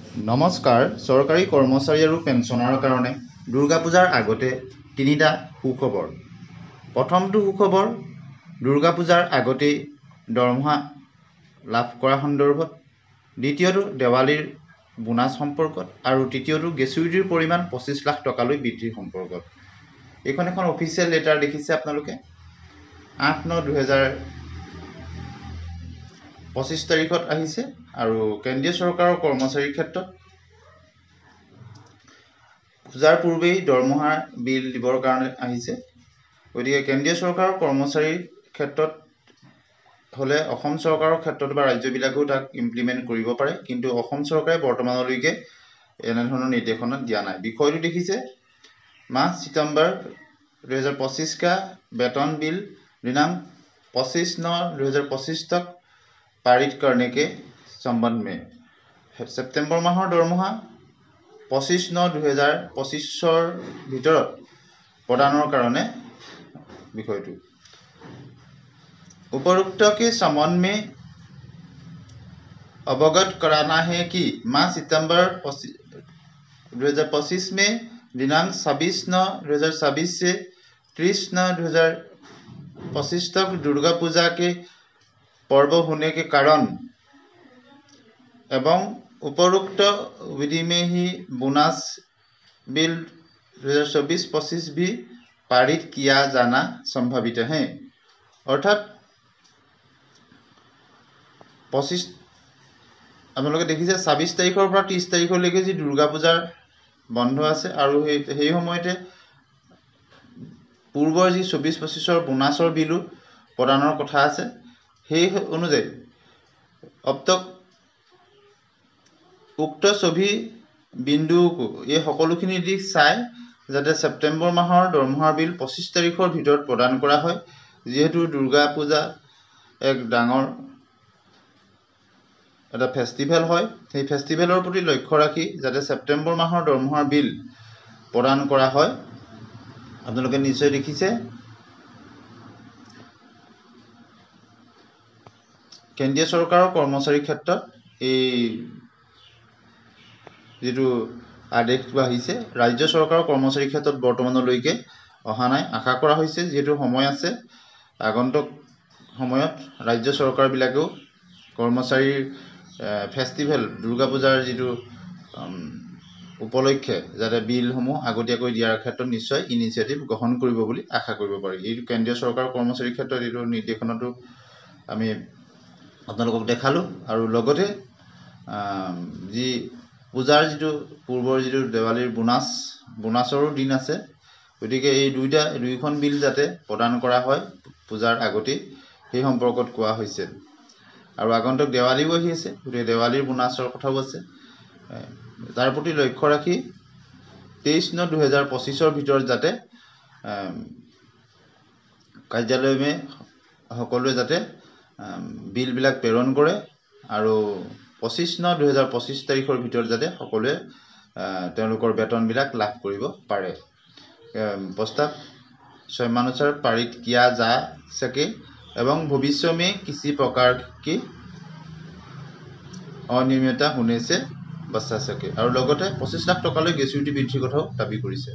নমস্কাৰ। চৰকাৰী কৰ্মচাৰী আৰু পেঞ্চনাৰৰ কাৰণে দুৰ্গা পূজাৰ আগতে তিনিটা সুখবৰ। প্ৰথমটো সুখবৰ, দুৰ্গা পূজাৰ আগতেই দৰমহা লাভ কৰা সন্দৰ্ভত। দ্বিতীয়টো দেৱালীৰ বোনাছ সম্পৰ্কত আৰু তৃতীয়টো গ্ৰেচুইটিৰ পৰিমাণ 25 লাখ টকালৈ বৃদ্ধিৰ সম্পৰ্কত। এইখন এখন অফিচিয়েল লেটাৰ দেখিছে আপোনালোকে 8/9/2025 তাৰিখত আহিছে আৰু কেন্দ্ৰীয় চৰকাৰৰ কৰ্মচাৰীৰ ক্ষেত্ৰত পূজাৰ পূৰ্বেই দৰমহাৰ বিল দিবৰ কাৰণে আহিছে। গতিকে কেন্দ্ৰীয় চৰকাৰৰ কৰ্মচাৰীৰ ক্ষেত্ৰত হ'লে অসম চৰকাৰৰ ক্ষেত্ৰত বা ৰাজ্যবিলাকেও তাক ইমপ্লিমেণ্ট কৰিব পাৰে, কিন্তু অসম চৰকাৰে বৰ্তমানলৈকে এনেধৰণৰ নিৰ্দেশনা দিয়া নাই। বিষয়টো দেখিছে माह सितंबर 2025 का वेतन बिल दिनांक 25/9/2025 तक पारित करने के संबंध में सेप्टेम्बर माहर दरमहा 25/9/2025 ভিতৰত প্ৰদানৰ কাৰণে বিষয়টো उपरोक्त के संबंध में अवगत कराना है कि माह सितंबर 2025 में दिनांक 26/9/2026 से 30/9/2025 तक दुर्गा पूजा के पर्व होने के कारण एवं उपरोक्त विधि में ही बोनस बिल 2024-25 भी पारित किया जाना संभावित है। अर्थात 25 আপোনালোকে দেখিছে 26 তাৰিখৰ পৰা 30 তাৰিখলৈকে যি দুৰ্গা পূজাৰ বন্ধ আছে আৰু সেই সময়তে পূৰ্বৰ যি 24-25ৰ বোনাছৰ বিলো প্ৰদানৰ কথা আছে। সেই অনুযায়ী উক্ত ছবি বিন্দুকো এই সকলোখিনি দিশ চাই যাতে সেপ্টেম্বৰ মাহৰ দৰমহাৰ বিল 25 তাৰিখৰ ভিতৰত প্ৰদান কৰা হয়, যিহেতু দুৰ্গা পূজা এক ডাঙৰ এটা ফেষ্টিভেল হয়। সেই ফেষ্টিভেলৰ প্ৰতি লক্ষ্য ৰাখি যাতে সেপ্টেম্বৰ মাহৰ দৰমহাৰ বিল প্ৰদান কৰা হয়। আপোনালোকে নিশ্চয় দেখিছে কেন্দ্ৰীয় চৰকাৰৰ কৰ্মচাৰীৰ ক্ষেত্ৰত এই যেটো আদেশ আহিছে, ৰাজ্য চৰকাৰৰ কৰ্মচাৰীৰ ক্ষেত্ৰত বৰ্তমানলৈকে অহা নাই। আশা কৰা হৈছে যেটো সময় আছে আগন্তুক সময়ত ৰাজ্য চৰকাৰবিলাকেও কৰ্মচাৰীৰ ফেষ্টিভেল দুৰ্গা পূজাৰ যেটো উপলক্ষে যাতে বিলসমূহ আগতীয়াকৈ দিয়াৰ ক্ষেত্ৰত নিশ্চয় ইনিচিয়েটিভ গ্ৰহণ কৰিব বুলি আশা কৰিব পাৰি। এই কেন্দ্ৰীয় চৰকাৰৰ কৰ্মচাৰীৰ ক্ষেত্ৰত এই নিৰ্দেশনাটো আমি আপোনালোকক দেখালো আৰু লগতে যি পূজাৰ যেটো পূৰ্বৰ যেটো দেৱালীৰ বোনাছৰো দিন আছে, গতিকে এই দুইখন বিল যাতে প্ৰদান কৰা হয় পূজাৰ আগতে সেই সম্পৰ্কত কোৱা হৈছে। আৰু আগন্তুক দেৱালীও আহি আছে, গতিকে দেৱালীৰ বোনাছৰ কথাও আছে। তাৰ প্ৰতি লক্ষ্য ৰাখি 23/9/2025 ভিতৰত যাতে কাৰ্যালয়ে সকলোৱে যাতে বিলবিলাক প্ৰেৰণ কৰে আৰু 25/9/2025 তাৰিখৰ ভিতৰত যাতে সকলোৱে তেওঁলোকৰ বেতনবিলাক লাভ কৰিব পাৰে। प्रस्ताव स्वयमानुसार पारित किया जा सके एवं भविष्य में किसी प्रकार की अनियमितता होने से बचा सके और 25 लाख टकाলৈ গ্ৰেচুইটি বৃদ্ধিৰ কথাও দাবী কৰিছে।